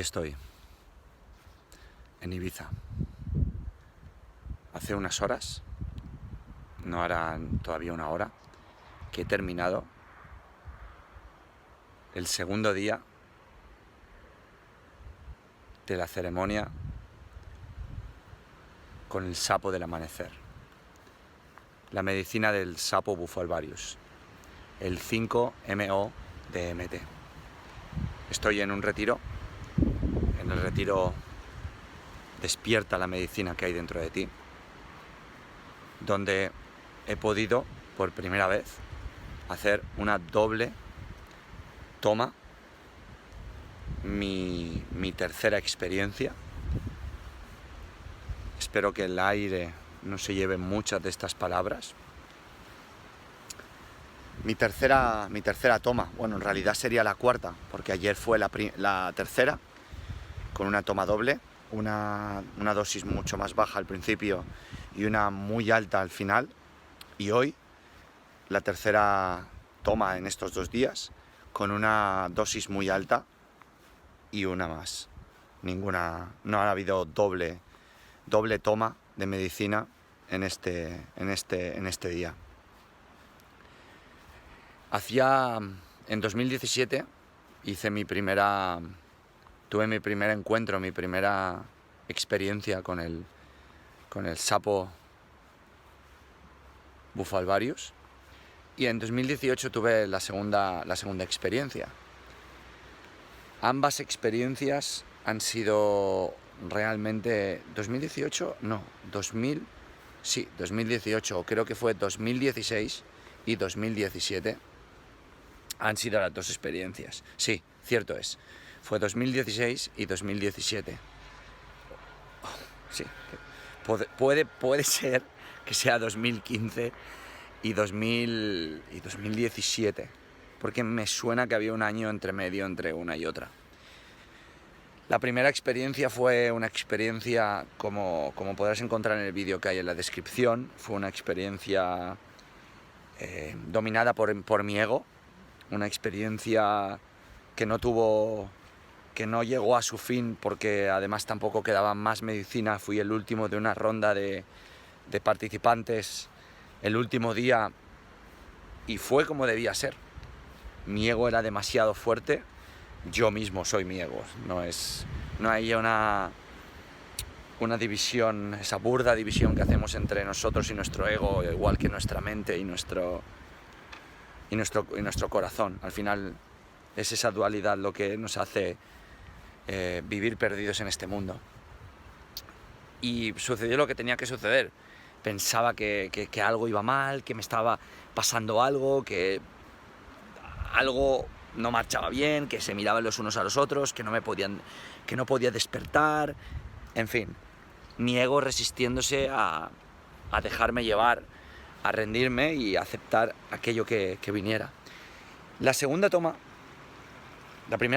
estoy, en Ibiza. Hace unas horas, no harán todavía una hora, que he terminado el segundo día de la ceremonia con el sapo del amanecer. La medicina del sapo Bufo alvarius, el 5-MeO-DMT. Estoy en un retiro. En el retiro despierta la medicina que hay dentro de ti, donde he podido por primera vez hacer una doble toma, mi tercera experiencia. Espero que el aire no se lleve muchas de estas palabras. Mi tercera toma, bueno, en realidad sería la cuarta, porque ayer fue la tercera, con una toma doble, una dosis mucho más baja al principio y una muy alta al final. Y hoy, la tercera toma en estos 2 días, con una dosis muy alta y una más. No ha habido doble toma de medicina en este día. En 2017 tuve mi primer encuentro, mi primera experiencia con el sapo Bufo alvarius, y en 2018 tuve la segunda experiencia. Ambas experiencias han sido realmente 2018, 2018, creo que fue 2016 y 2017 han sido las dos experiencias. Sí, cierto es. Fue 2016 y 2017. Sí, puede ser que sea 2015 y 2017, porque me suena que había un año entre medio entre una y otra. La primera experiencia fue una experiencia, como podrás encontrar en el vídeo que hay en la descripción, fue una experiencia dominada por mi ego, una experiencia que no llegó a su fin, porque además tampoco quedaba más medicina. Fui el último de una ronda de participantes, el último día, y fue como debía ser. Mi ego era demasiado fuerte. Yo mismo soy mi ego. No hay una división, esa burda división que hacemos entre nosotros y nuestro ego, igual que nuestra mente y nuestro corazón. Al final es esa dualidad lo que nos hace vivir perdidos en este mundo. Y sucedió lo que tenía que suceder. Pensaba que algo iba mal, que me estaba pasando algo, que algo no marchaba bien, que se miraban los unos a los otros, que no podía despertar. En fin, mi ego resistiéndose a dejarme llevar, a rendirme y a aceptar aquello que viniera. La primera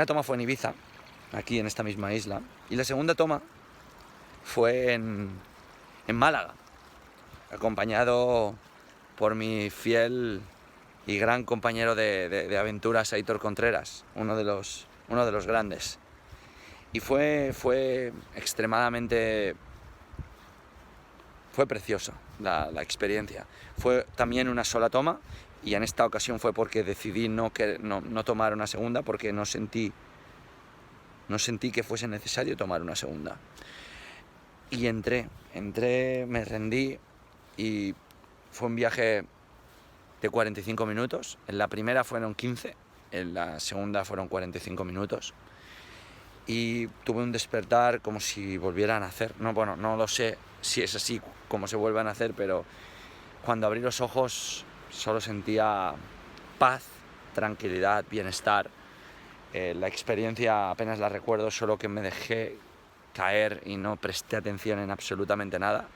toma fue en Ibiza, aquí en esta misma isla, y la segunda toma fue en Málaga, acompañado por mi fiel y gran compañero de aventuras, Aitor Contreras, uno de los grandes. Y fue precioso la experiencia. Fue también una sola toma, y en esta ocasión fue porque decidí no tomar una segunda, porque no sentí que fuese necesario tomar una segunda. Y entré, me rendí, y fue un viaje de 45 minutos. En la primera fueron 15, en la segunda fueron 45 minutos. Y tuve un despertar como si volvieran a nacer. No lo sé si es así como se vuelvan a hacer, pero cuando abrí los ojos solo sentía paz, tranquilidad, bienestar. La experiencia apenas la recuerdo, solo que me dejé caer y no presté atención en absolutamente nada.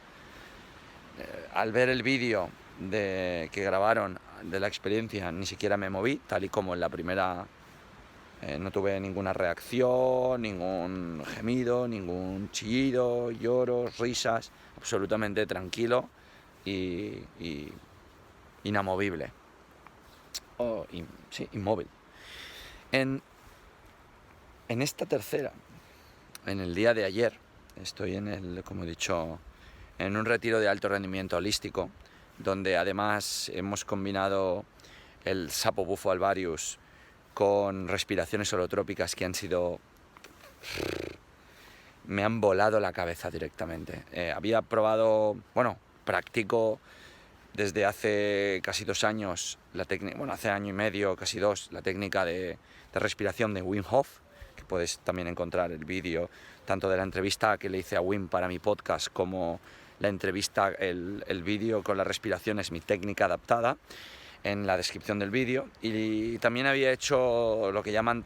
Al ver el vídeo que grabaron de la experiencia, ni siquiera me moví, tal y como en la primera. No tuve ninguna reacción, ningún gemido, ningún chillido, lloros, risas, absolutamente tranquilo y inamovible. Inmóvil. En esta tercera en el día de ayer estoy como he dicho, en un retiro de alto rendimiento holístico, donde además hemos combinado el sapo bufo alvarius con respiraciones holotrópicas que me han volado la cabeza directamente. Había probado, practico desde hace casi 2 años la técnica, hace año y medio, casi 2, la técnica de respiración de Wim Hof, que puedes también encontrar el vídeo tanto de la entrevista que le hice a Wim para mi podcast como la entrevista, el vídeo con la respiración es mi técnica adaptada, en la descripción del vídeo. Y también había hecho lo que llaman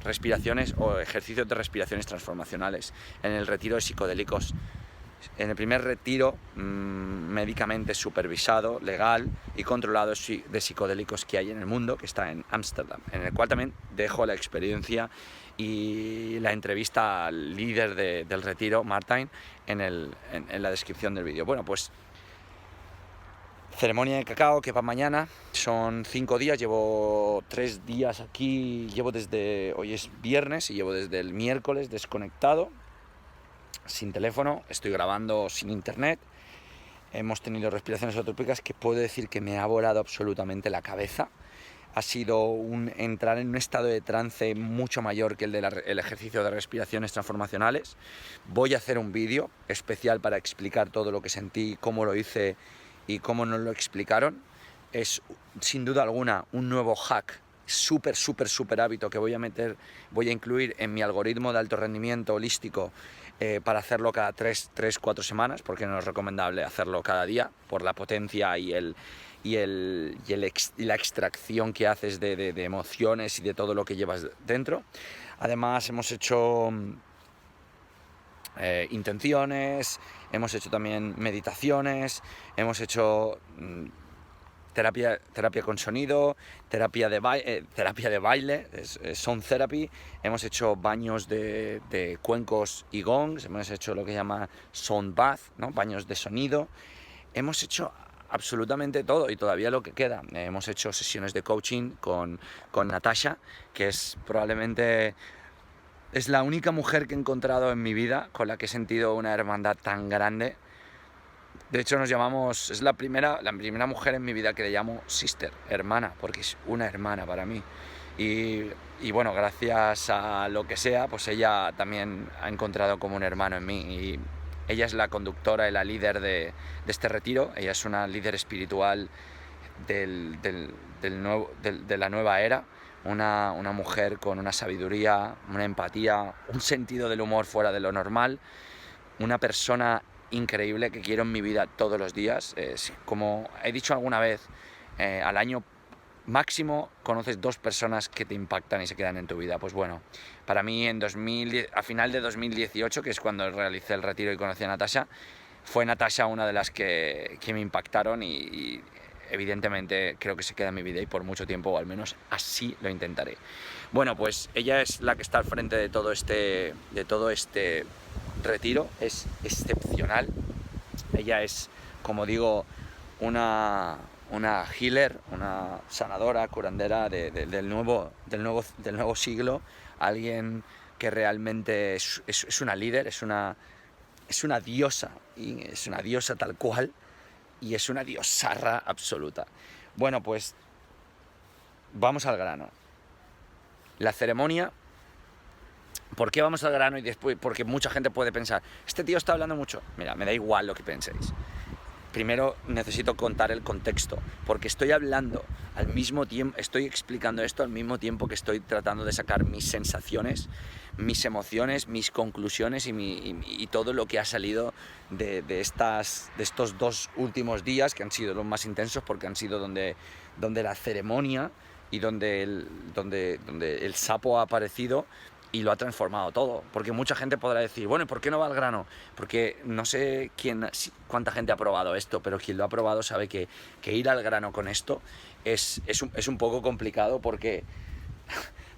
respiraciones o ejercicios de respiraciones transformacionales en el retiro de psicodélicos. En el primer retiro médicamente supervisado, legal y controlado de psicodélicos que hay en el mundo, que está en Ámsterdam, en el cual también dejo la experiencia y la entrevista al líder del retiro, Martijn, en la descripción del vídeo. Bueno, pues ceremonia de cacao que para mañana, son 5 días, llevo 3 días aquí, hoy es viernes y llevo desde el miércoles desconectado, sin teléfono, estoy grabando sin internet. Hemos tenido respiraciones holotrópicas que puedo decir que me ha volado absolutamente la cabeza. Ha sido entrar en un estado de trance mucho mayor que el ejercicio de respiraciones transformacionales. Voy a hacer un vídeo especial para explicar todo lo que sentí, cómo lo hice y cómo nos lo explicaron. Es sin duda alguna un nuevo hack, súper hábito que voy a incluir en mi algoritmo de alto rendimiento holístico para hacerlo cada 3-4 semanas, porque no es recomendable hacerlo cada día por la potencia y la extracción que haces de emociones y de todo lo que llevas dentro. Además hemos hecho intenciones, hemos hecho también meditaciones, hemos hecho terapia con sonido, terapia de baile, sound therapy, hemos hecho baños de cuencos y gongs, hemos hecho lo que llama sound bath, ¿no? Baños de sonido, hemos hecho absolutamente todo y todavía lo que queda. Hemos hecho sesiones de coaching con Natasha, que es la única mujer que he encontrado en mi vida con la que he sentido una hermandad tan grande. De hecho es la primera mujer en mi vida que le llamo sister, hermana, porque es una hermana para mí. Y bueno, gracias a lo que sea, pues ella también ha encontrado como un hermano en mí. Y ella es la conductora y la líder de este retiro. Ella es una líder espiritual de la nueva era. Una mujer con una sabiduría, una empatía, un sentido del humor fuera de lo normal. Una persona increíble que quiero en mi vida todos los días. Como he dicho alguna vez, al año máximo conoces 2 personas que te impactan y se quedan en tu vida. Pues bueno, para mí a final de 2018, que es cuando realicé el retiro y conocí a Natasha, fue Natasha una de las que me impactaron y evidentemente creo que se queda en mi vida y por mucho tiempo, o al menos así lo intentaré. Bueno, pues ella es la que está al frente de todo este retiro, es excepcional. Ella es, como digo, una healer, una sanadora, curandera del nuevo siglo, alguien que realmente es una líder, es una diosa, y es una diosa tal cual, y es una diosarra absoluta. Bueno, pues vamos al grano. La ceremonia. ¿Por qué vamos al grano y después? Porque mucha gente puede pensar, este tío está hablando mucho. Mira, me da igual lo que penséis. Primero necesito contar el contexto, porque estoy hablando al mismo tiempo, estoy explicando esto al mismo tiempo que estoy tratando de sacar mis sensaciones, mis emociones, mis conclusiones y todo lo que ha salido de estos 2 últimos días, que han sido los más intensos, porque han sido donde la ceremonia y donde el sapo ha aparecido y lo ha transformado todo. Porque mucha gente podrá decir, bueno, ¿y por qué no va al grano? Porque no sé cuánta gente ha probado esto, pero quien lo ha probado sabe que ir al grano con esto es un poco complicado, porque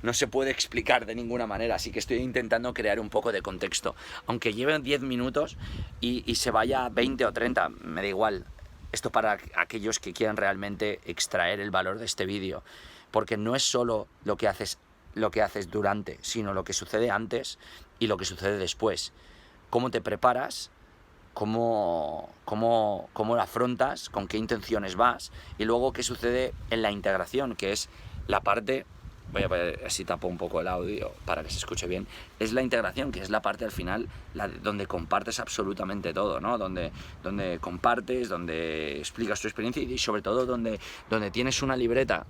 no se puede explicar de ninguna manera, así que estoy intentando crear un poco de contexto. Aunque lleven 10 minutos y se vaya 20 o 30, me da igual. Esto para aquellos que quieran realmente extraer el valor de este vídeo, porque no es solo lo que haces durante, sino lo que sucede antes y lo que sucede después. Cómo te preparas, cómo lo afrontas, con qué intenciones vas, y luego qué sucede en la integración, que es la parte, voy a ver si tapo un poco el audio para que se escuche bien, es la integración, que es la parte al final donde compartes absolutamente todo, ¿no? Donde compartes, donde explicas tu experiencia y sobre todo donde tienes una libreta,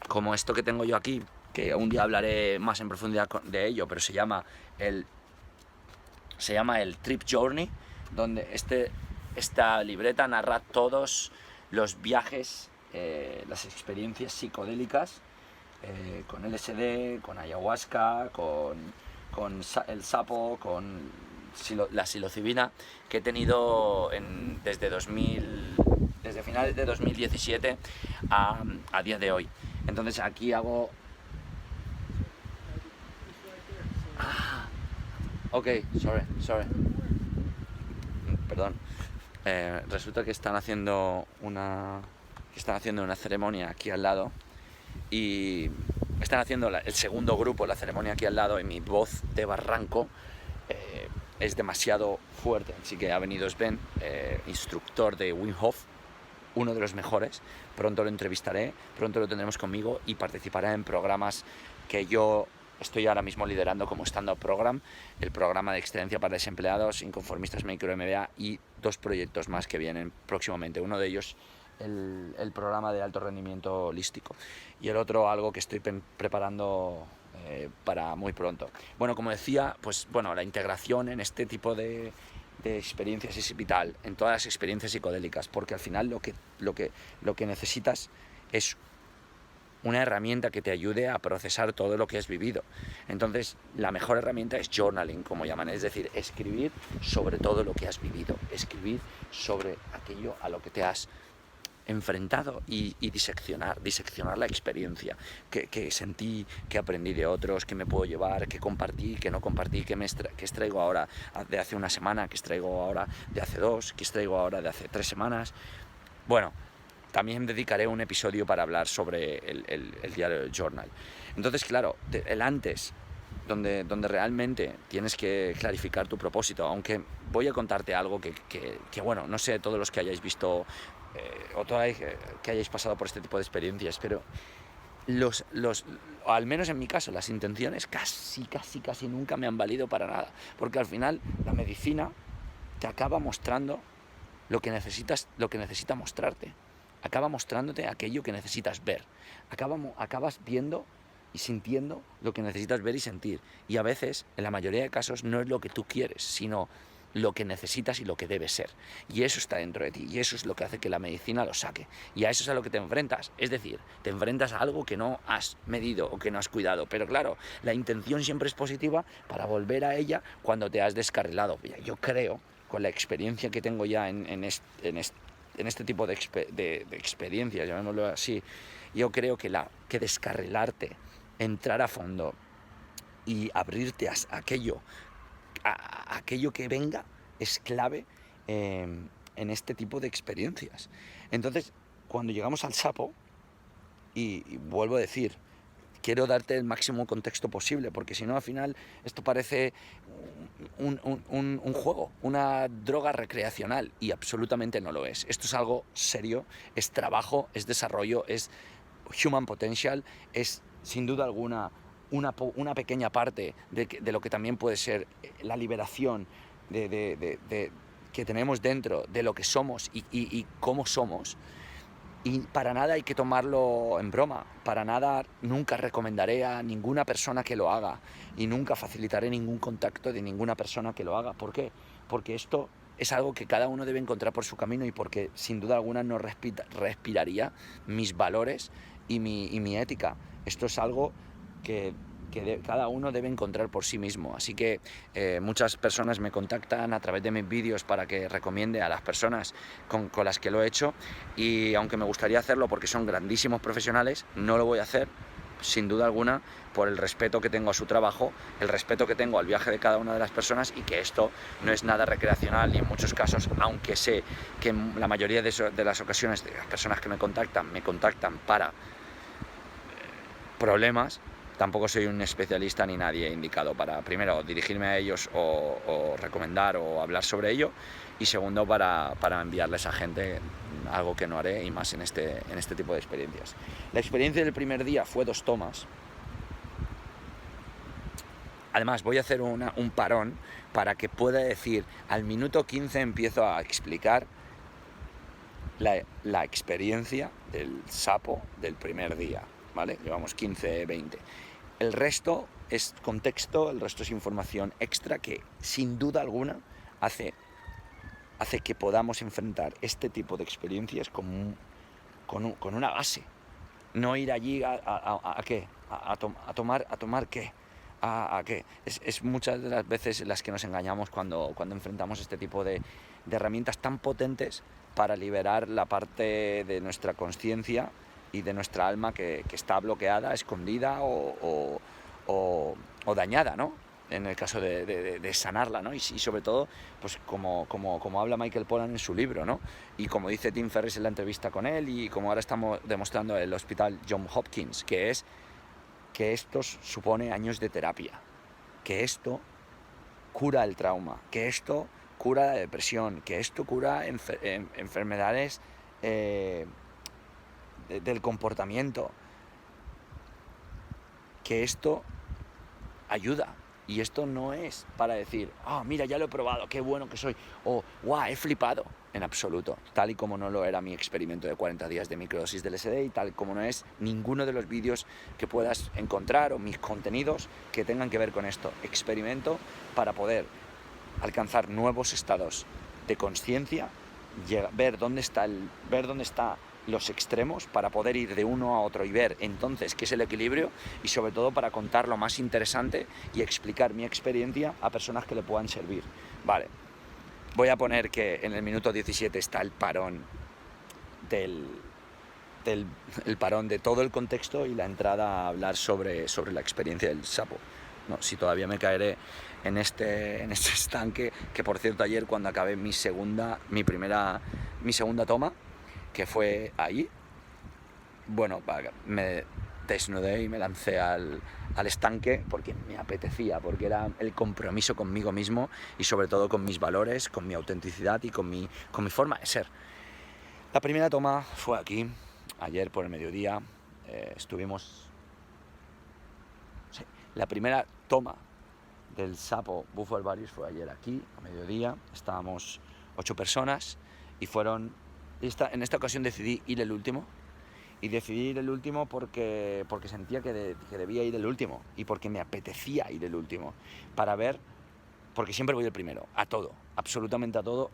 como esto que tengo yo aquí, que un día hablaré más en profundidad de ello, pero se llama el Trip Journey, donde esta libreta narra todos los viajes, las experiencias psicodélicas, con LSD, con ayahuasca, con el sapo, con la psilocibina, que he tenido desde finales de 2017 a día de hoy. Entonces aquí hago... Ok, sorry. Perdón. Resulta que están haciendo una ceremonia aquí al lado y están haciendo el segundo grupo, la ceremonia aquí al lado, y mi voz de barranco es demasiado fuerte, así que ha venido Sven, instructor de Wim Hof, uno de los mejores. Pronto lo entrevistaré, pronto lo tendremos conmigo y participará en programas que yo estoy ahora mismo liderando, como Stand Up Program, el programa de excelencia para desempleados, inconformistas, micro MBA, y 2 proyectos más que vienen próximamente. Uno de ellos el programa de alto rendimiento holístico, y el otro algo que estoy preparando para muy pronto. Bueno, como decía, pues bueno, la integración en este tipo de experiencias es vital, en todas las experiencias psicodélicas, porque al final lo que necesitas es una herramienta que te ayude a procesar todo lo que has vivido. Entonces, la mejor herramienta es journaling, como llaman, es decir, escribir sobre todo lo que has vivido, escribir sobre aquello a lo que te has enfrentado y diseccionar la experiencia, que sentí, que aprendí de otros, que me puedo llevar, que compartí, que no compartí, que extraigo ahora de hace una semana, que extraigo ahora de hace 2, que extraigo ahora de hace 3 semanas. Bueno, también dedicaré un episodio para hablar sobre el diario del journal. Entonces, claro, el antes, donde realmente tienes que clarificar tu propósito, aunque voy a contarte algo que bueno, no sé todos los que hayáis visto o que hayáis pasado por este tipo de experiencias, pero al menos en mi caso, las intenciones casi nunca me han valido para nada, porque al final la medicina te acaba mostrando lo que necesita mostrarte, acaba mostrándote aquello que necesitas ver, acabas viendo y sintiendo lo que necesitas ver y sentir, y a veces, en la mayoría de casos, no es lo que tú quieres, sino lo que necesitas y lo que debes ser, y eso está dentro de ti, y eso es lo que hace que la medicina lo saque, y a eso es a lo que te enfrentas, es decir, te enfrentas a algo que no has medido o que no has cuidado, pero claro, la intención siempre es positiva para volver a ella cuando te has descarrilado. Yo creo, con la experiencia que tengo ya en este tipo de experiencias, llamémoslo así, yo creo que descarrilarte, entrar a fondo y abrirte a aquello que venga es clave en este tipo de experiencias. Entonces, cuando llegamos al sapo, y vuelvo a decir, quiero darte el máximo contexto posible, porque si no, al final, esto parece un juego, una droga recreacional, y absolutamente no lo es. Esto es algo serio, es trabajo, es desarrollo, es human potential, es sin duda alguna una pequeña parte de lo que también puede ser la liberación que tenemos dentro de lo que somos y cómo somos. Y para nada hay que tomarlo en broma, para nada nunca recomendaré a ninguna persona que lo haga, y nunca facilitaré ningún contacto de ninguna persona que lo haga. ¿Por qué? Porque esto es algo que cada uno debe encontrar por su camino, y porque sin duda alguna no respiraría mis valores y mi ética. Esto es algo que cada uno debe encontrar por sí mismo. Así que muchas personas me contactan a través de mis vídeos para que recomiende a las personas con las que lo he hecho, y aunque me gustaría hacerlo porque son grandísimos profesionales, no lo voy a hacer, sin duda alguna, por el respeto que tengo a su trabajo, el respeto que tengo al viaje de cada una de las personas, y que esto no es nada recreacional, y en muchos casos, aunque sé que en la mayoría de las ocasiones de las personas que me contactan para problemas, tampoco soy un especialista ni nadie indicado para, primero, dirigirme a ellos o recomendar o hablar sobre ello, y segundo, para enviarles a gente, algo que no haré, y más en este tipo de experiencias. La experiencia del primer día fue 2 tomas. Además, voy a hacer un parón para que pueda decir, al minuto 15 empiezo a explicar la experiencia del sapo del primer día, ¿vale? Llevamos 15, 20. El resto es contexto, el resto es información extra que, sin duda alguna, hace que podamos enfrentar este tipo de experiencias con una base. No ir allí a ¿qué? A tomar ¿qué? ¿A qué? Es muchas de las veces las que nos engañamos cuando enfrentamos este tipo de herramientas tan potentes para liberar la parte de nuestra conciencia y de nuestra alma que está bloqueada, escondida o dañada, ¿no? En el caso de sanarla, ¿no? Y sobre todo, pues como habla Michael Pollan en su libro, ¿no? Y como dice Tim Ferriss en la entrevista con él, y como ahora estamos demostrando en el Hospital Johns Hopkins, que es que esto supone años de terapia, que esto cura el trauma, que esto cura la depresión, que esto cura enfermedades del comportamiento, que esto ayuda. Y esto no es para decir, mira, ya lo he probado, qué bueno que soy, o guau, he flipado, en absoluto, tal y como no lo era mi experimento de 40 días de microdosis del LSD, y tal como no es ninguno de los vídeos que puedas encontrar o mis contenidos que tengan que ver con esto. Experimento para poder alcanzar nuevos estados de conciencia, ver dónde está los extremos, para poder ir de uno a otro y ver entonces qué es el equilibrio, y sobre todo para contar lo más interesante y explicar mi experiencia a personas que le puedan servir. Vale, voy a poner que en el minuto 17 está el parón el parón de todo el contexto y la entrada a hablar sobre la experiencia del sapo. No, si todavía me caeré en este estanque, que por cierto ayer, cuando acabé mi segunda toma, que fue ahí, bueno, me desnudé y me lancé al estanque porque me apetecía, porque era el compromiso conmigo mismo y sobre todo con mis valores, con mi autenticidad y con mi forma de ser. La primera toma fue aquí, ayer por el mediodía. La primera toma del sapo Bufo alvarius fue ayer aquí, a mediodía. Estábamos 8 personas y en esta ocasión decidí ir el último. Y decidí ir el último porque sentía que debía ir el último, y porque me apetecía ir el último, para ver, porque siempre voy el primero, a todo, absolutamente a todo.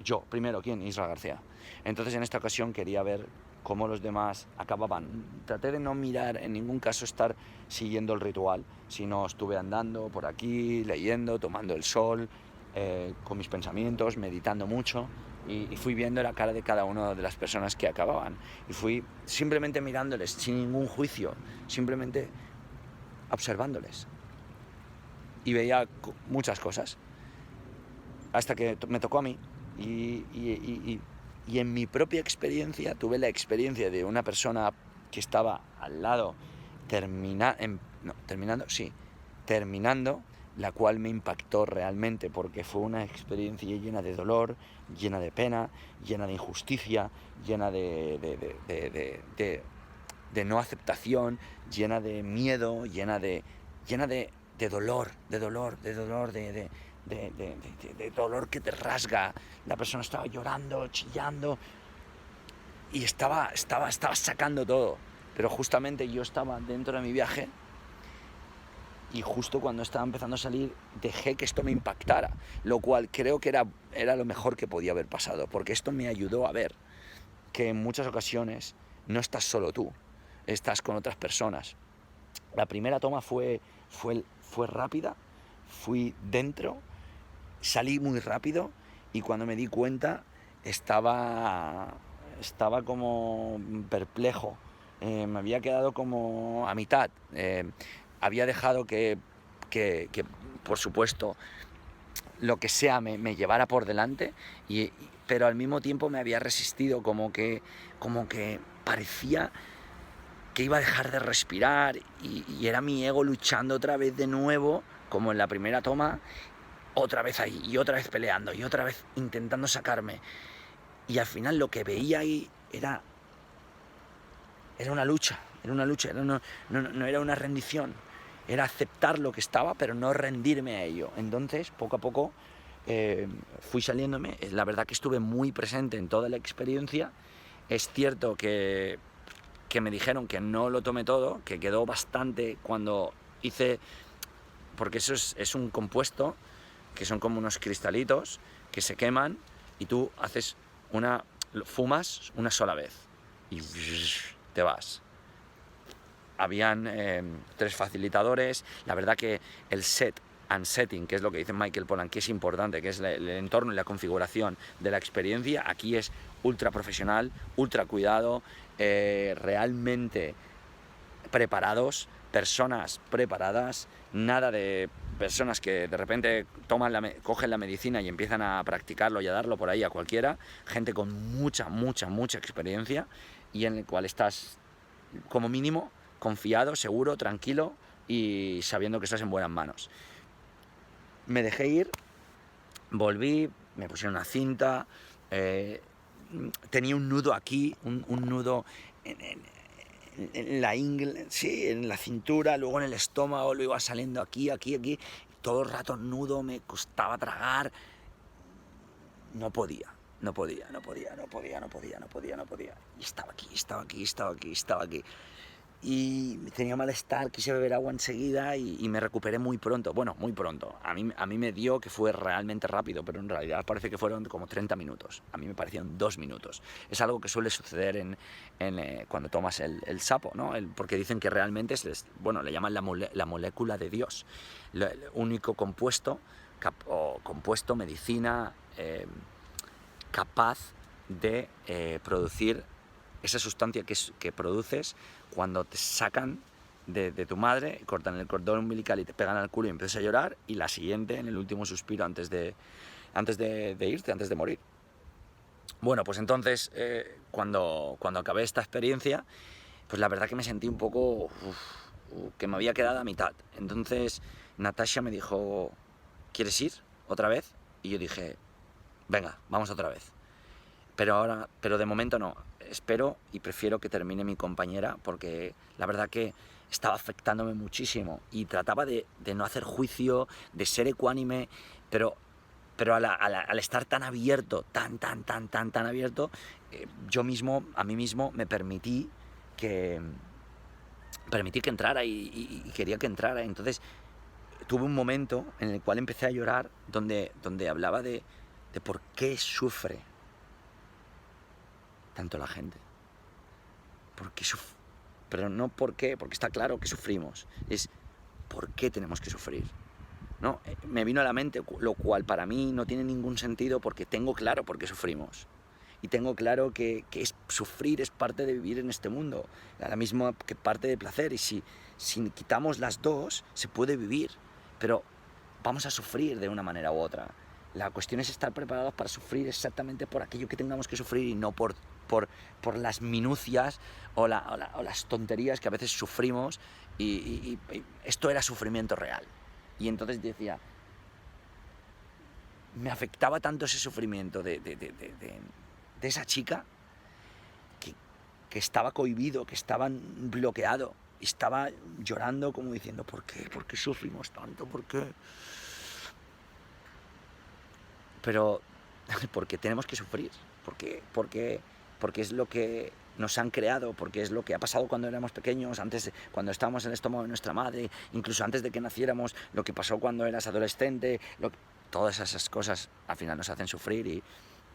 Yo, primero, ¿quién? Isra García. Entonces en esta ocasión quería ver cómo los demás acababan. Traté de no mirar, en ningún caso estar siguiendo el ritual, sino estuve andando por aquí, leyendo, tomando el sol, con mis pensamientos, meditando mucho, y fui viendo la cara de cada una de las personas que acababan, y fui simplemente mirándoles, sin ningún juicio, simplemente observándoles. Y veía muchas cosas, hasta que me tocó a mí, y en mi propia experiencia tuve la experiencia de una persona que estaba al lado terminando, la cual me impactó realmente, porque fue una experiencia llena de dolor, llena de pena, llena de injusticia, llena de no aceptación, llena de miedo, llena de dolor, de dolor que te rasga. La persona estaba llorando, chillando, y estaba sacando todo. Pero justamente yo estaba dentro de mi viaje, y justo cuando estaba empezando a salir dejé que esto me impactara, lo cual creo que era lo mejor que podía haber pasado, porque esto me ayudó a ver que en muchas ocasiones no estás solo tú, estás con otras personas. La primera toma fue rápida, fui dentro, salí muy rápido, y cuando me di cuenta estaba como perplejo, me había quedado como a mitad. Había dejado que por supuesto, lo que sea me llevara por delante, pero al mismo tiempo me había resistido, como que parecía que iba a dejar de respirar y era mi ego luchando otra vez de nuevo, como en la primera toma, otra vez ahí, y otra vez peleando, y otra vez intentando sacarme. Y al final lo que veía ahí era una lucha, no era una rendición, era aceptar lo que estaba, pero no rendirme a ello. Entonces, poco a poco, fui saliéndome. La verdad que estuve muy presente en toda la experiencia. Es cierto que me dijeron que no lo tomé todo, que quedó bastante cuando hice... Porque eso es un compuesto, que son como unos cristalitos que se queman y tú fumas una sola vez y te vas. Habían 3 facilitadores. La verdad que el set and setting, que es lo que dice Michael Pollan, que es importante, que es el entorno y la configuración de la experiencia, aquí es ultra profesional, ultra cuidado, realmente preparados, personas preparadas, nada de personas que de repente cogen la medicina y empiezan a practicarlo y a darlo por ahí a cualquiera, gente con mucha experiencia y en el cual estás como mínimo confiado, seguro, tranquilo y sabiendo que estás en buenas manos. Me dejé ir, volví, me pusieron una cinta, tenía un nudo aquí, un nudo en la ingle, sí, en la cintura, luego en el estómago, lo iba saliendo aquí, todo el rato nudo, me costaba tragar, no podía. Y estaba aquí. Y tenía malestar, quise beber agua enseguida y me recuperé muy pronto. Bueno, muy pronto. A mí me dio que fue realmente rápido, pero en realidad parece que fueron como 30 minutos. A mí me parecieron 2 minutos. Es algo que suele suceder cuando tomas el sapo, ¿no? Porque dicen que realmente le llaman la molécula de Dios. El único compuesto, medicina, capaz de producir esa sustancia que produces cuando te sacan de tu madre, cortan el cordón umbilical y te pegan al culo y empiezas a llorar, y la siguiente en el último suspiro antes de irte, antes de morir. Bueno, pues entonces, cuando acabé esta experiencia, pues la verdad que me sentí un poco que me había quedado a mitad. Entonces Natasha me dijo, ¿quieres ir otra vez? Y yo dije, venga, vamos otra vez. Pero de momento no, espero y prefiero que termine mi compañera, porque la verdad que estaba afectándome muchísimo y trataba de no hacer juicio, de ser ecuánime, pero al estar tan abierto, tan abierto, a mí mismo me permití que entrara y quería que entrara. Entonces tuve un momento en el cual empecé a llorar donde hablaba de por qué sufre tanto la gente. Pero no por qué, porque está claro que sufrimos. Es por qué tenemos que sufrir, ¿no? Me vino a la mente, lo cual para mí no tiene ningún sentido, porque tengo claro por qué sufrimos. Y tengo claro que sufrir es parte de vivir en este mundo, a la misma que parte de placer. Y si quitamos las dos, se puede vivir, pero vamos a sufrir de una manera u otra. La cuestión es estar preparados para sufrir exactamente por aquello que tengamos que sufrir y no por las minucias o las tonterías que a veces sufrimos, y esto era sufrimiento real. Y entonces decía, me afectaba tanto ese sufrimiento de esa chica que estaba cohibido, que estaba bloqueado, y estaba llorando como diciendo, ¿por qué? ¿Por qué sufrimos tanto? ¿Por qué? Pero porque tenemos que sufrir, porque es lo que nos han creado, porque es lo que ha pasado cuando éramos pequeños, cuando estábamos en el estómago de nuestra madre, incluso antes de que naciéramos, lo que pasó cuando eras adolescente, todas esas cosas al final nos hacen sufrir,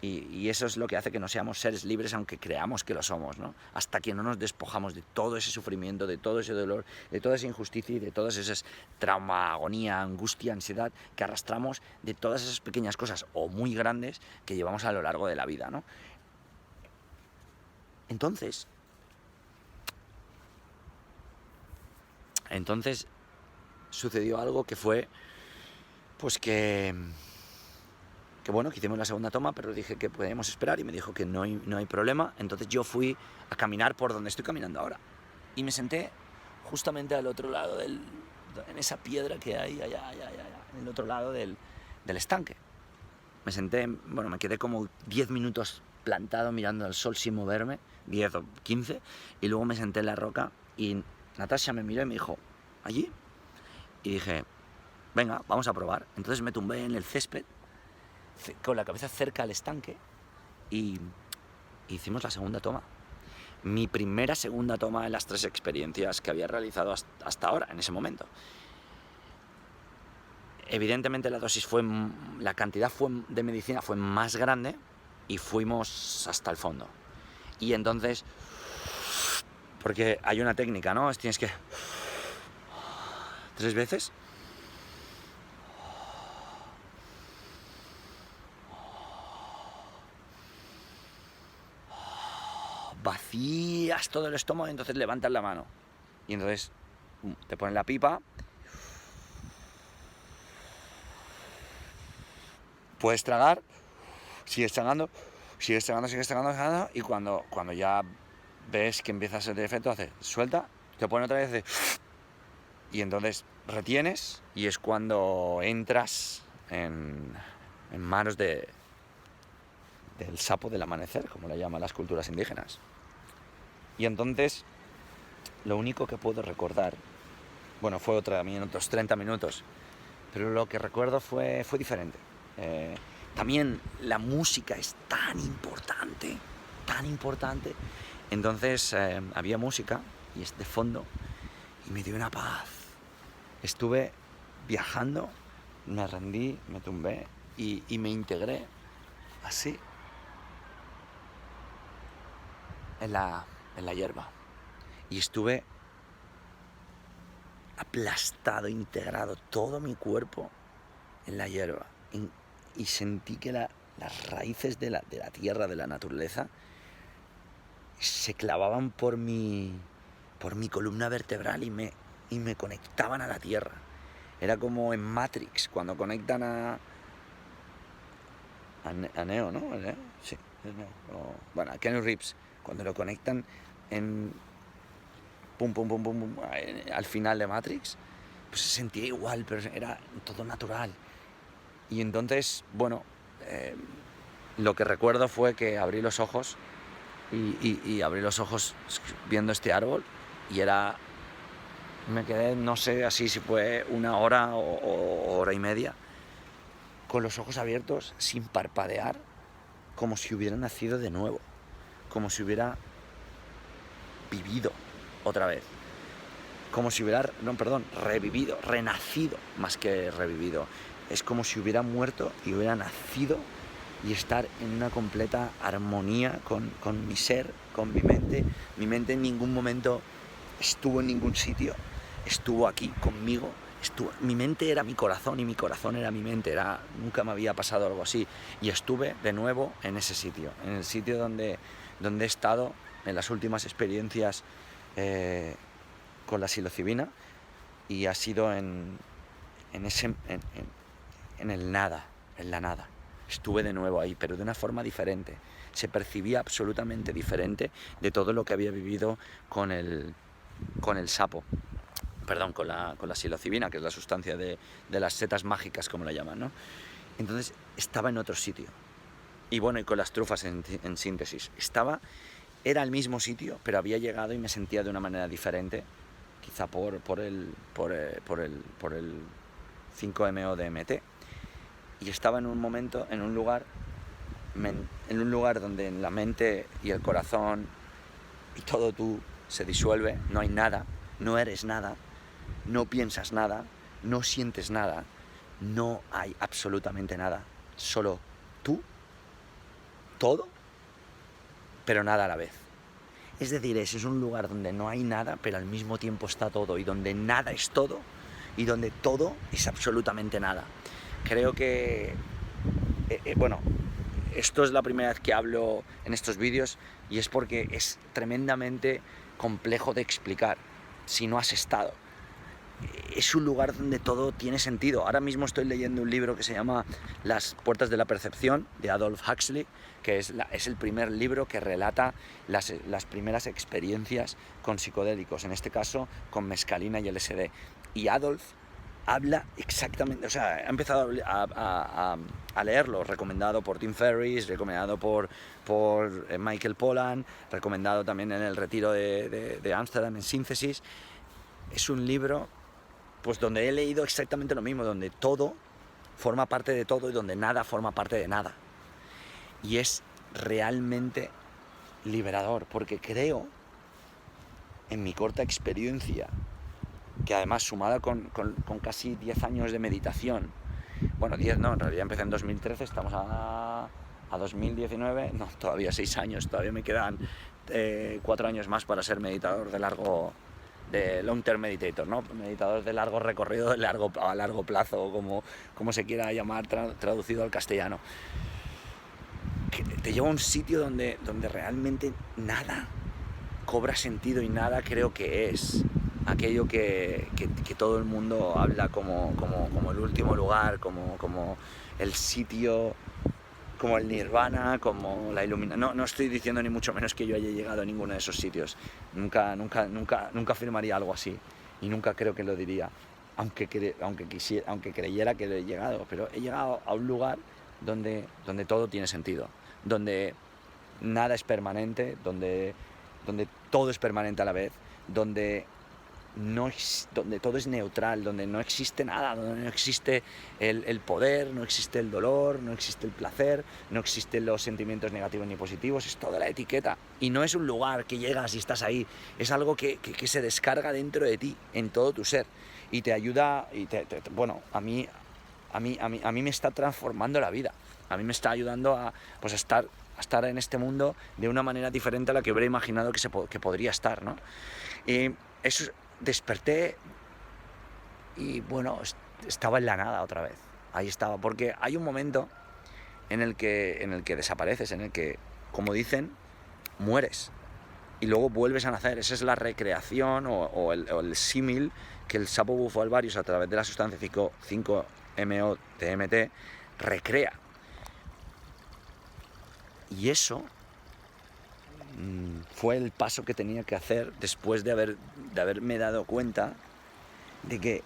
y eso es lo que hace que no seamos seres libres, aunque creamos que lo somos, ¿no? Hasta que no nos despojamos de todo ese sufrimiento, de todo ese dolor, de toda esa injusticia y de todas esas trauma, agonía, angustia, ansiedad que arrastramos, de todas esas pequeñas cosas o muy grandes que llevamos a lo largo de la vida, ¿no? Entonces sucedió algo que fue, pues que hicimos la segunda toma, pero dije que podíamos esperar y me dijo que no hay problema. Entonces yo fui a caminar por donde estoy caminando ahora. y me senté justamente al otro lado en esa piedra que hay allá, en el otro lado del estanque. Me senté, bueno, me quedé como 10 minutos plantado mirando al sol sin moverme, 10 o 15, y luego me senté en la roca y Natasha me miró y me dijo, ¿allí? Y dije, venga, vamos a probar. Entonces me tumbé en el césped, con la cabeza cerca al estanque, y hicimos la segunda toma. Mi primera segunda toma en las 3 experiencias que había realizado hasta ahora, en ese momento. Evidentemente la cantidad de medicina fue más grande y fuimos hasta el fondo. Y entonces, porque hay una técnica, ¿no? Tienes que 3 veces. Vacías todo el estómago y entonces levantas la mano. Y entonces te ponen la pipa. Puedes tragar, sigues tragando, y cuando ya ves que empieza a ser de efecto, haces suelta, te pone otra vez y entonces retienes y es cuando entras en manos del sapo del amanecer, como le llaman las culturas indígenas. Y entonces lo único que puedo recordar, bueno, fue también otros 30 minutos, pero lo que recuerdo fue diferente. También la música es tan importante. Entonces había música y es de fondo y me dio una paz. Estuve viajando, me rendí, me tumbé y me integré así en la hierba. Y estuve aplastado, integrado todo mi cuerpo en la hierba. Y sentí que las raíces de la tierra, de la naturaleza, se clavaban por mi columna vertebral y me conectaban a la tierra. Era como en Matrix, cuando conectan a Neo, ¿no? Sí, es Neo. Bueno, a Keanu Reeves, cuando lo conectan en pum, al final de Matrix, pues se sentía igual, pero era todo natural. Y entonces, bueno, lo que recuerdo fue que abrí los ojos y abrí los ojos viendo este árbol y me quedé, no sé así si fue 1 hora o hora y media, con los ojos abiertos, sin parpadear, como si hubiera nacido de nuevo, como si hubiera vivido otra vez, como si hubiera, revivido, renacido más que revivido. Es como si hubiera muerto y hubiera nacido y estar en una completa armonía con mi ser, con mi mente. Mi mente en ningún momento estuvo en ningún sitio, estuvo aquí conmigo. Mi mente era mi corazón y mi corazón era mi mente. Nunca me había pasado algo así. Y estuve de nuevo en ese sitio, en el sitio donde he estado en las últimas experiencias con la psilocibina, y ha sido en el nada, en la nada. Estuve de nuevo ahí, pero de una forma diferente. Se percibía absolutamente diferente de todo lo que había vivido con el sapo. Perdón, con la psilocibina, que es la sustancia de las setas mágicas, como la llaman, ¿no? Entonces estaba en otro sitio. Y bueno, y con las trufas en síntesis. Era el mismo sitio, pero había llegado y me sentía de una manera diferente, quizá por el 5-MeO-DMT. Y estaba en un lugar donde la mente y el corazón y todo tú se disuelve, no hay nada, no eres nada, no piensas nada, no sientes nada, no hay absolutamente nada, solo tú, todo, pero nada a la vez. Es decir, ese es un lugar donde no hay nada, pero al mismo tiempo está todo, y donde nada es todo, y donde todo es absolutamente nada. Creo que, bueno, esto es la primera vez que hablo en estos vídeos, y es porque es tremendamente complejo de explicar si no has estado. es un lugar donde todo tiene sentido. Ahora mismo estoy leyendo un libro que se llama Las puertas de la percepción, de Aldous Huxley, que es el primer libro que relata las primeras experiencias con psicodélicos, en este caso con mescalina y LSD. Y Adolf habla exactamente, o sea, he empezado a leerlo, recomendado por Tim Ferriss, recomendado por Michael Pollan, recomendado también en el retiro de Ámsterdam, en Síntesis. Es un libro pues donde he leído exactamente lo mismo, donde todo forma parte de todo y donde nada forma parte de nada. Y es realmente liberador, porque creo, en mi corta experiencia, que además sumada con casi 10 años de meditación, bueno, 10 no, en realidad empecé en 2013, estamos a 2019, no, todavía 6 años, todavía me quedan 4 años más para ser meditador de long term meditator, ¿no? Meditador de largo recorrido, a largo plazo, como se quiera llamar, traducido al castellano. Que te lleva a un sitio donde realmente nada cobra sentido y nada creo que es aquello que todo el mundo habla como el último lugar, como el sitio, como el nirvana, como la iluminación. No estoy diciendo ni mucho menos que yo haya llegado a ninguno de esos sitios. Nunca afirmaría algo así y nunca creo que lo diría, aunque creyera que lo he llegado. Pero he llegado a un lugar donde todo tiene sentido, donde nada es permanente, donde todo es permanente a la vez, donde todo es neutral, donde no existe nada, donde no existe el poder, no existe el dolor, no existe el placer, no existen los sentimientos negativos ni positivos, es toda la etiqueta. Y no es un lugar que llegas y estás ahí, es algo que se descarga dentro de ti, en todo tu ser, y te ayuda, bueno, a mí me está transformando la vida, a mí me está ayudando a estar en este mundo de una manera diferente a la que hubiera imaginado que podría estar, ¿no? Y eso, desperté y bueno, estaba en la nada otra vez. Ahí estaba, porque hay un momento en el que desapareces, en el que, como dicen, mueres y luego vuelves a nacer. Esa es la recreación o el símil que el sapo bufo alvarius, a través de la sustancia 5-MeO-DMT, recrea. Y eso fue el paso que tenía que hacer después de haberme dado cuenta de que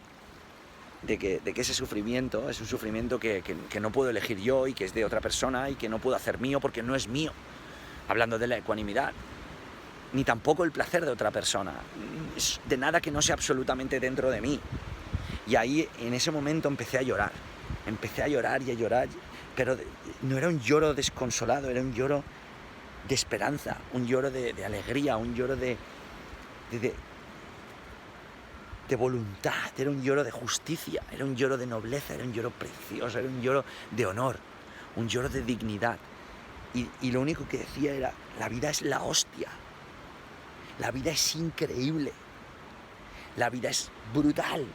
ese sufrimiento es un sufrimiento que no puedo elegir yo y que es de otra persona y que no puedo hacer mío porque no es mío, hablando de la ecuanimidad, ni tampoco el placer de otra persona, es de nada que no sea absolutamente dentro de mí. Y ahí, en ese momento, empecé a llorar y a llorar, pero no era un lloro desconsolado, era un lloro de esperanza, un lloro de alegría, un lloro de voluntad, era un lloro de justicia, era un lloro de nobleza, era un lloro precioso, era un lloro de honor, un lloro de dignidad. Y lo único que decía era, la vida es la hostia, la vida es increíble, la vida es brutal,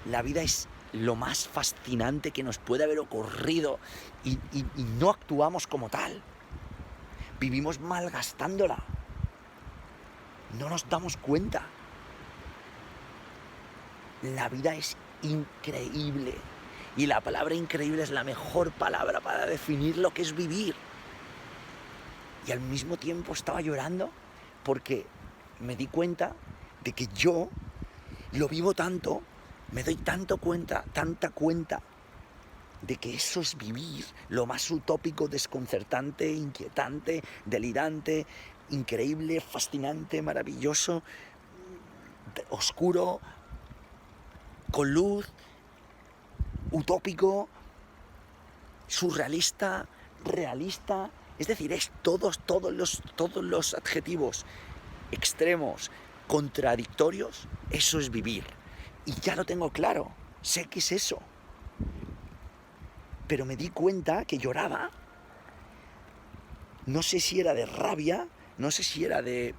la vida es lo más fascinante que nos puede haber ocurrido y no actuamos como tal. Vivimos malgastándola. No nos damos cuenta. La vida es increíble. Y la palabra increíble es la mejor palabra para definir lo que es vivir. Y al mismo tiempo estaba llorando porque me di cuenta de que yo lo vivo tanto, me doy tanta cuenta de que eso es vivir, lo más utópico, desconcertante, inquietante, delirante, increíble, fascinante, maravilloso, oscuro, con luz, utópico, surrealista, realista. Es decir, es todos los adjetivos extremos, contradictorios, eso es vivir. Y ya lo tengo claro, sé que es eso. Pero me di cuenta que lloraba, no sé si era de rabia, no sé si era de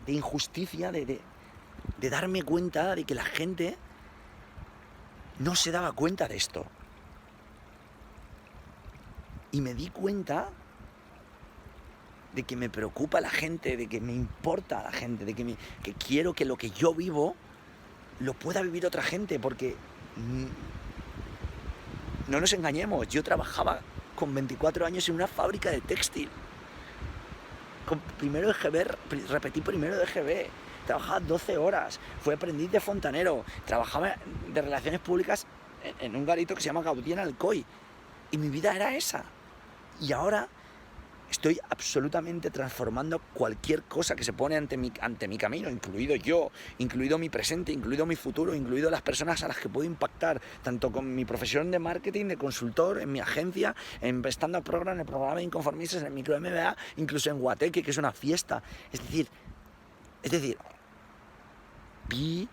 injusticia, de darme cuenta de que la gente no se daba cuenta de esto. Y me di cuenta de que me preocupa la gente, de que me importa la gente, de que quiero que lo que yo vivo lo pueda vivir otra gente, porque no nos engañemos, yo trabajaba con 24 años en una fábrica de textil. Con primero de GB, repetí primero de GB, trabajaba 12 horas, fui aprendiz de fontanero, trabajaba de relaciones públicas en un garito que se llama Gaudí en Alcoy, y mi vida era esa. Y ahora estoy absolutamente transformando cualquier cosa que se pone ante mi camino, incluido yo, incluido mi presente, incluido mi futuro, incluido las personas a las que puedo impactar, tanto con mi profesión de marketing, de consultor, en mi agencia, en Stand Up Program, en el programa de Inconformistas, en el Micro MBA, incluso en Guateque, que es una fiesta. Es decir, vi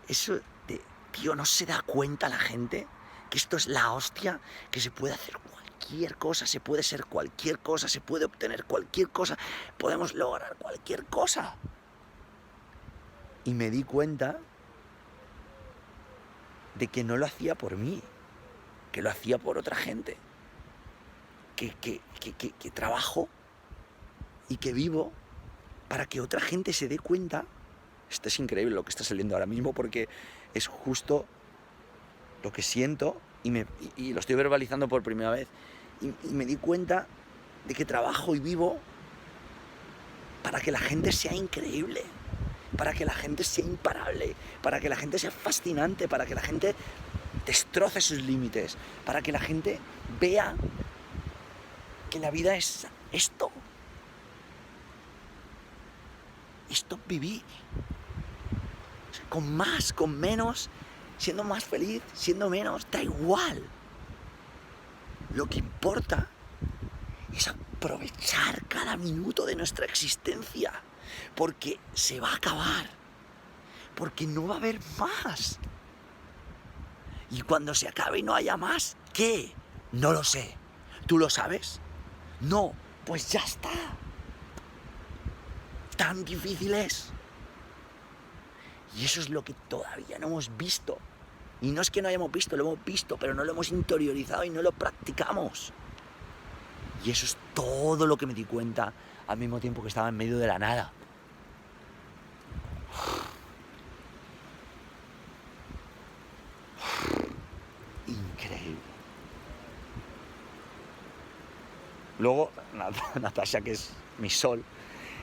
eso de, tío, ¿no se da cuenta la gente que esto es la hostia? Que se puede hacer cualquier cosa, se puede ser cualquier cosa, se puede obtener cualquier cosa, podemos lograr cualquier cosa. Y me di cuenta de que no lo hacía por mí, que lo hacía por otra gente, que trabajo y que vivo para que otra gente se dé cuenta. Esto es increíble lo que está saliendo ahora mismo, porque es justo lo que siento y lo estoy verbalizando por primera vez. Y me di cuenta de que trabajo y vivo para que la gente sea increíble, para que la gente sea imparable, para que la gente sea fascinante, para que la gente destroce sus límites, para que la gente vea que la vida es esto. Esto viví. O sea, con más, con menos, siendo más feliz, siendo menos, da igual. Lo que importa es aprovechar cada minuto de nuestra existencia, porque se va a acabar, porque no va a haber más. Y cuando se acabe y no haya más, ¿qué? No lo sé. ¿Tú lo sabes? No, pues ya está. Tan difícil es. Y eso es lo que todavía no hemos visto. Y no es que no hayamos visto, lo hemos visto, pero no lo hemos interiorizado y no lo practicamos. Y eso es todo lo que me di cuenta al mismo tiempo que estaba en medio de la nada. Increíble. Luego, Natasha, que es mi sol,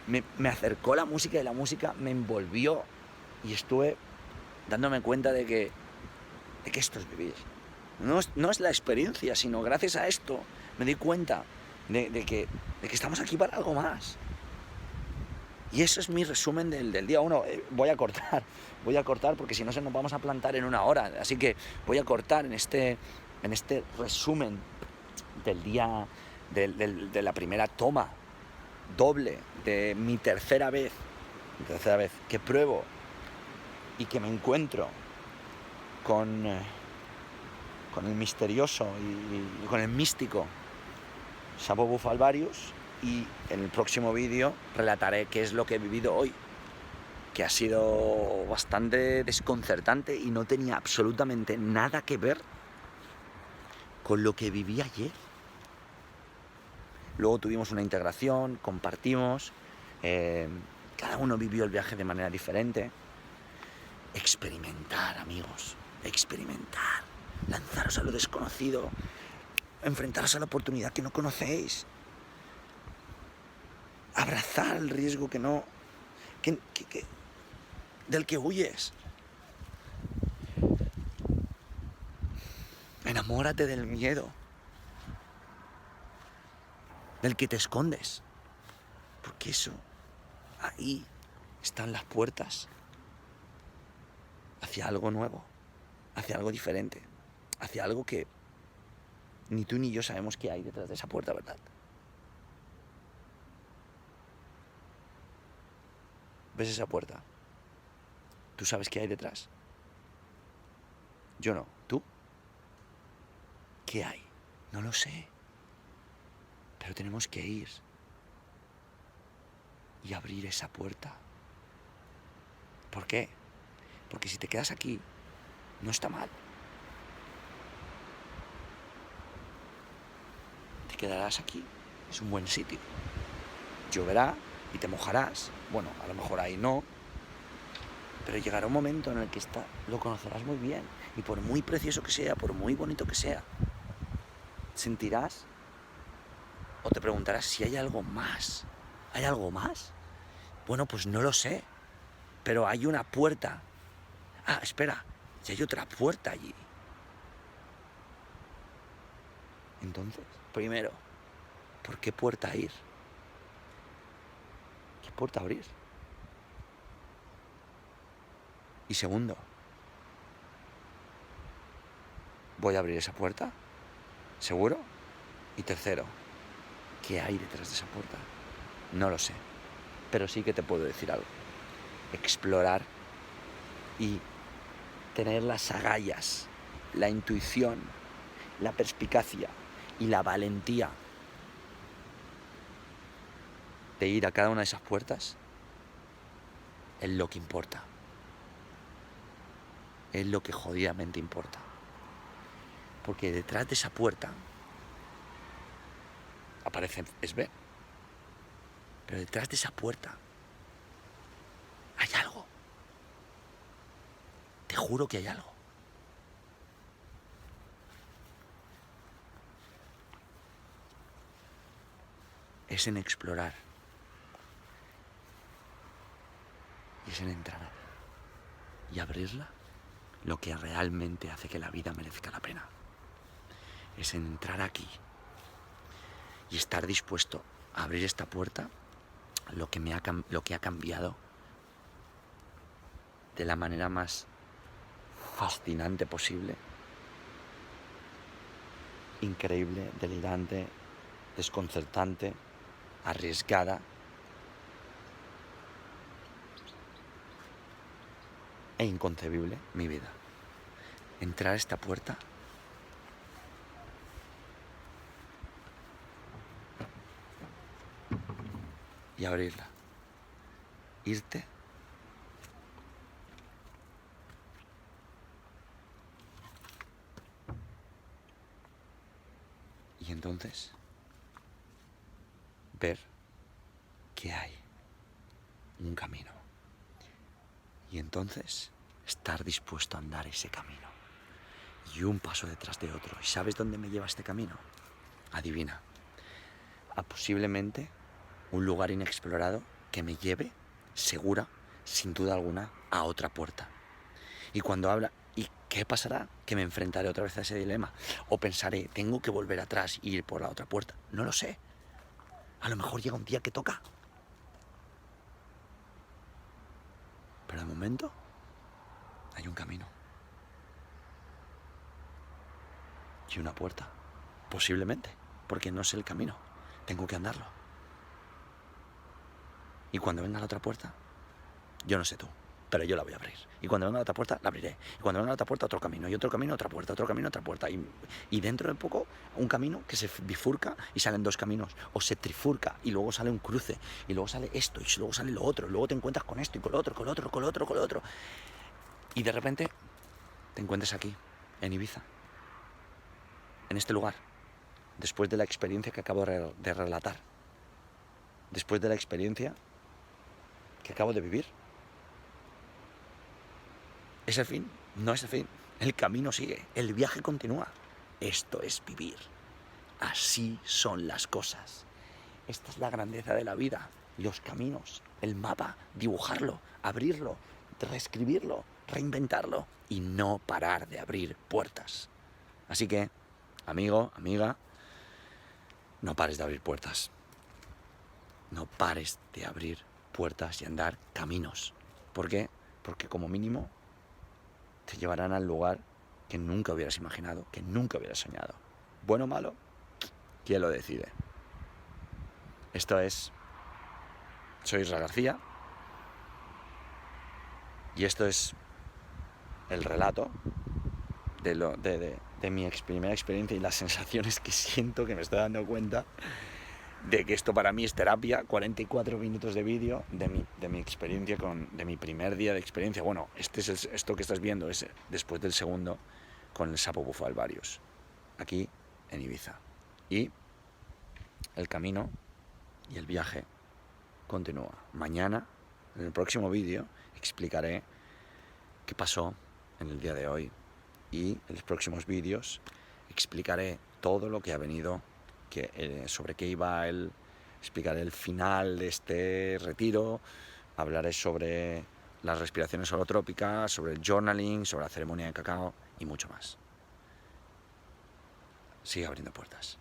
me acercó la música y la música me envolvió y estuve dándome cuenta de que esto es vivir. No es la experiencia, sino gracias a esto me di cuenta de que estamos aquí para algo más. Y eso es mi resumen del día 1. Voy a cortar porque si no nos vamos a plantar en 1 hora. Así que voy a cortar en este resumen del día, de la primera toma doble de mi tercera vez que pruebo y que me encuentro con el misterioso y con el místico Xabo Bufalvarius. Y en el próximo vídeo relataré qué es lo que he vivido hoy, que ha sido bastante desconcertante y no tenía absolutamente nada que ver con lo que viví ayer. Luego tuvimos una integración, compartimos, cada uno vivió el viaje de manera diferente. Experimentar, amigos, experimentar, lanzaros a lo desconocido, enfrentaros a la oportunidad que no conocéis, abrazar el riesgo del que huyes. Enamórate del miedo, del que te escondes, porque eso, ahí están las puertas hacia algo nuevo, hacia algo diferente, hacia algo que ni tú ni yo sabemos qué hay detrás de esa puerta, ¿verdad? ¿Ves esa puerta? ¿Tú sabes qué hay detrás? Yo no. ¿Tú? ¿Qué hay? No lo sé. Pero tenemos que ir y abrir esa puerta. ¿Por qué? Porque si te quedas aquí, no está mal. quedarás aquí. Es un buen sitio. Lloverá y te mojarás. Bueno, a lo mejor ahí no. Pero llegará un momento en el que lo conocerás muy bien. Y por muy precioso que sea, por muy bonito que sea, sentirás o te preguntarás si hay algo más. ¿Hay algo más? Bueno, pues no lo sé. Pero hay una puerta. Ah, espera, si hay otra puerta allí. Entonces, primero, ¿por qué puerta ir? ¿Qué puerta abrir? Y segundo, ¿voy a abrir esa puerta? ¿Seguro? Y tercero, ¿qué hay detrás de esa puerta? No lo sé, pero sí que te puedo decir algo. Explorar y tener las agallas, la intuición, la perspicacia y la valentía de ir a cada una de esas puertas es lo que importa. Es lo que jodidamente importa. Porque detrás de esa puerta aparece Esbe. Pero detrás de esa puerta hay algo. Te juro que hay algo. Es en explorar. Y es en entrar y abrirla lo que realmente hace que la vida merezca la pena. Es en entrar aquí y estar dispuesto a abrir esta puerta lo que ha cambiado de la manera más fascinante posible, increíble, delirante, desconcertante, arriesgada e inconcebible mi vida. Entrar a esta puerta y abrirla. Irte y entonces ver que hay un camino. Y entonces estar dispuesto a andar ese camino. Y un paso detrás de otro. ¿Y sabes dónde me lleva este camino? Adivina. A posiblemente un lugar inexplorado que me lleve, segura, sin duda alguna, a otra puerta. Y cuando habla, ¿y qué pasará? Que me enfrentaré otra vez a ese dilema. O pensaré, tengo que volver atrás e ir por la otra puerta. No lo sé. A lo mejor llega un día que toca. Pero de momento hay un camino. Y una puerta. Posiblemente. Porque no sé el camino. Tengo que andarlo. Y cuando venga la otra puerta, yo no sé tú, pero yo la voy a abrir. Y cuando venga la otra puerta, la abriré. Y cuando venga la otra puerta, otro camino. Y otro camino, otra puerta. Otro camino, otra puerta. Y dentro de poco, un camino que se bifurca y salen dos caminos. O se trifurca y luego sale un cruce. Y luego sale esto y luego sale lo otro. Y luego te encuentras con esto y con lo otro, con lo otro, con lo otro, con lo otro. Y de repente te encuentras aquí, en Ibiza. En este lugar. Después de la experiencia que acabo de relatar. Después de la experiencia que acabo de vivir. ¿Es el fin? No es el fin. El camino sigue. El viaje continúa. Esto es vivir. Así son las cosas. Esta es la grandeza de la vida. Los caminos, el mapa, dibujarlo, abrirlo, reescribirlo, reinventarlo y no parar de abrir puertas. Así que, amigo, amiga, no pares de abrir puertas. No pares de abrir puertas y andar caminos. ¿Por qué? Porque como mínimo te llevarán al lugar que nunca hubieras imaginado, que nunca hubieras soñado. Bueno o malo, ¿quién lo decide? Esto es... Soy Isra García y esto es el relato de mi primera experiencia y las sensaciones que siento, que me estoy dando cuenta de que esto para mí es terapia. 44 minutos de vídeo de mi experiencia, de mi primer día de experiencia. Bueno, esto que estás viendo es después del segundo con el sapo bufo alvarius, aquí en Ibiza. Y el camino y el viaje continúa. Mañana, en el próximo vídeo, explicaré qué pasó en el día de hoy, y en los próximos vídeos explicaré todo lo que ha venido, sobre qué iba explicaré el final de este retiro, hablaré sobre las respiraciones holotrópicas, sobre el journaling, sobre la ceremonia de cacao y mucho más. Sigue abriendo puertas.